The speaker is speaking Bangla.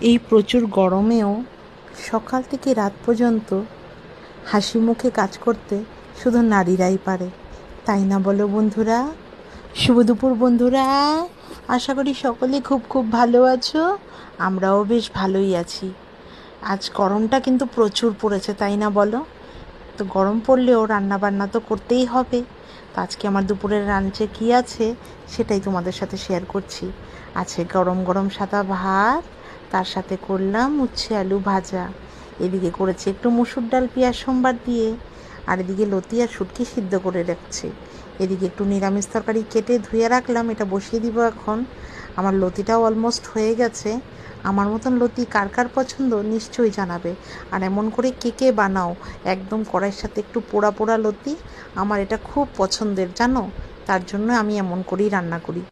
এই প্রচুর গরমেও সকাল থেকে রাত পর্যন্ত হাসি মুখে কাজ করতে শুধু নারীরাই পারে, তাই না বলো বন্ধুরা? শুভ দুপুর বন্ধুরা, আশা করি সকলে খুব খুব ভালো আছো। আমরাও বেশ ভালোই আছি। আজ গরমটা কিন্তু প্রচুর পড়েছে, তাই না বলো? তো গরম পড়লেও রান্নাবান্না তো করতেই হবে। তো আজকে আমার দুপুরের লাঞ্চে কী আছে সেটাই তোমাদের সাথে শেয়ার করছি। আছে গরম গরম সাদা ভাত, তার সাথে করলাম উচ্ছে আলু ভাজা, এদিকে করেছি একটু মুসুর ডাল পেঁয়াজ সোমবার দিয়ে, আর এদিকে লতি আর শুটকি সিদ্ধ করে রাখছি। এদিকে একটু নিরামিষ তরকারি কেটে ধুয়ে রাখলাম, এটা বসিয়ে দিব এখন। আমার লতিটাও অলমোস্ট হয়ে গেছে। আমার মতন লতি কার কার পছন্দ নিশ্চয়ই জানাবে। আর এমন করে কে কে বানাও, একদম কড়াইয়ের সাথে একটু পোড়া পোড়া লতি, আমার এটা খুব পছন্দের জানো। তার জন্য আমি এমন করেই রান্না করি।